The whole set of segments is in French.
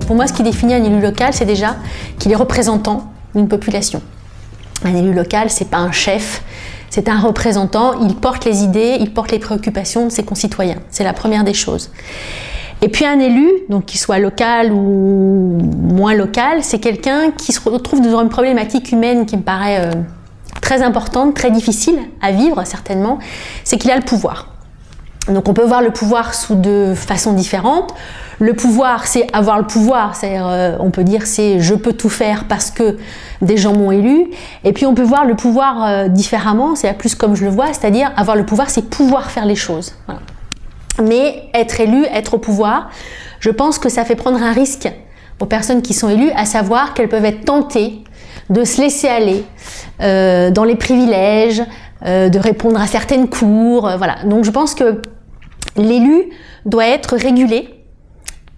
Pour moi, ce qui définit un élu local, c'est déjà qu'il est représentant d'une population. Un élu local, c'est pas un chef, c'est un représentant, il porte les idées, il porte les préoccupations de ses concitoyens. C'est la première des choses. Et puis un élu, donc qu'il soit local ou moins local, c'est quelqu'un qui se retrouve devant une problématique humaine qui me paraît très importante, très difficile à vivre certainement, c'est qu'il a le pouvoir. Donc on peut voir le pouvoir sous deux façons différentes. Le pouvoir, c'est avoir le pouvoir, c'est-à-dire on peut dire c'est je peux tout faire parce que des gens m'ont élu. Et puis on peut voir le pouvoir différemment, c'est plus comme je le vois, c'est-à-dire avoir le pouvoir, c'est pouvoir faire les choses. Voilà. Mais être élu, être au pouvoir, je pense que ça fait prendre un risque aux personnes qui sont élues, à savoir qu'elles peuvent être tentées de se laisser aller dans les privilèges, de répondre à certaines cours, voilà. Donc je pense que l'élu doit être régulé.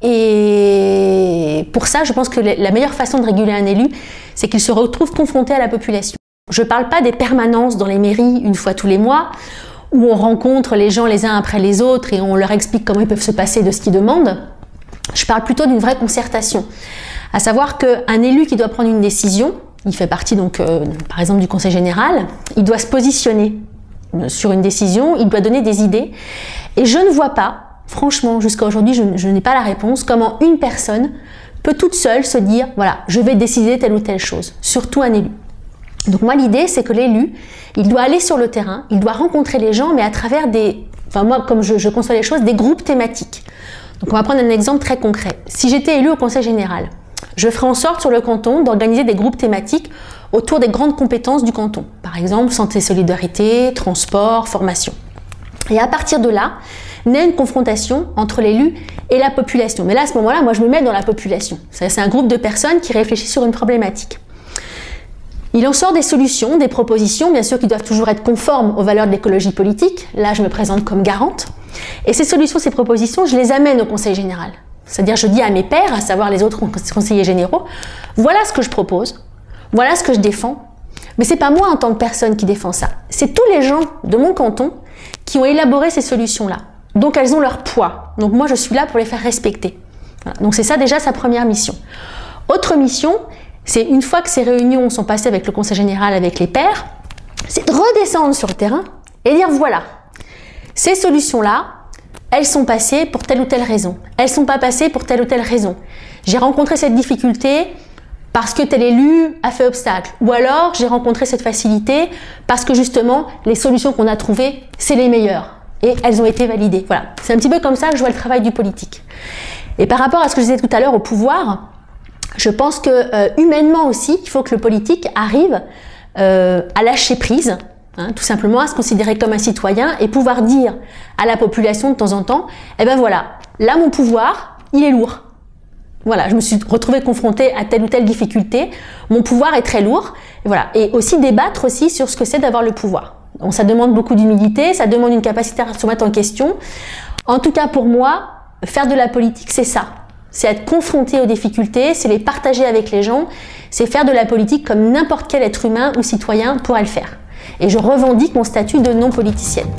Et pour ça, je pense que la meilleure façon de réguler un élu, c'est qu'il se retrouve confronté à la population. Je ne parle pas des permanences dans les mairies une fois tous les mois, où on rencontre les gens les uns après les autres et on leur explique comment ils peuvent se passer de ce qu'ils demandent. Je parle plutôt d'une vraie concertation. À savoir qu'un élu qui doit prendre une décision, il fait partie donc par exemple du conseil général, il doit se positionner sur une décision, il doit donner des idées. Et je ne vois pas, franchement, jusqu'à aujourd'hui, je n'ai pas la réponse, comment une personne peut toute seule se dire, voilà, je vais décider telle ou telle chose, surtout un élu. Donc moi, l'idée, c'est que l'élu, il doit aller sur le terrain, il doit rencontrer les gens, mais à travers moi, comme je conçois les choses, des groupes thématiques. Donc on va prendre un exemple très concret. Si j'étais élu au conseil général, je ferai en sorte sur le canton d'organiser des groupes thématiques autour des grandes compétences du canton. Par exemple, santé, solidarité, transport, formation. Et à partir de là, naît une confrontation entre l'élu et la population. Mais là, à ce moment-là, moi, je me mets dans la population. C'est un groupe de personnes qui réfléchissent sur une problématique. Il en sort des solutions, des propositions, bien sûr, qui doivent toujours être conformes aux valeurs de l'écologie politique. Là, je me présente comme garante. Et ces solutions, ces propositions, je les amène au conseil général. C'est-à-dire, je dis à mes pairs, à savoir les autres conseillers généraux, voilà ce que je propose, voilà ce que je défends. Mais c'est pas moi en tant que personne qui défend ça. C'est tous les gens de mon canton qui ont élaboré ces solutions-là. Donc elles ont leur poids. Donc moi, je suis là pour les faire respecter. Voilà. Donc c'est ça déjà sa première mission. Autre mission, c'est une fois que ces réunions sont passées avec le conseil général, avec les pairs, c'est de redescendre sur le terrain et dire voilà, ces solutions-là, elles sont passées pour telle ou telle raison. Elles ne sont pas passées pour telle ou telle raison. J'ai rencontré cette difficulté parce que tel élu a fait obstacle. Ou alors, j'ai rencontré cette facilité parce que justement, les solutions qu'on a trouvées, c'est les meilleures. Et elles ont été validées. Voilà. C'est un petit peu comme ça que je vois le travail du politique. Et par rapport à ce que je disais tout à l'heure au pouvoir, je pense que humainement aussi, il faut que le politique arrive à lâcher prise, hein, tout simplement à se considérer comme un citoyen et pouvoir dire à la population de temps en temps, eh ben voilà, là mon pouvoir, il est lourd. Voilà, je me suis retrouvée confrontée à telle ou telle difficulté, mon pouvoir est très lourd, et voilà. Et aussi débattre aussi sur ce que c'est d'avoir le pouvoir. Donc ça demande beaucoup d'humilité, ça demande une capacité à se remettre en question. En tout cas pour moi, faire de la politique, c'est ça. C'est être confronté aux difficultés, c'est les partager avec les gens, c'est faire de la politique comme n'importe quel être humain ou citoyen pourrait le faire. Et je revendique mon statut de non-politicienne.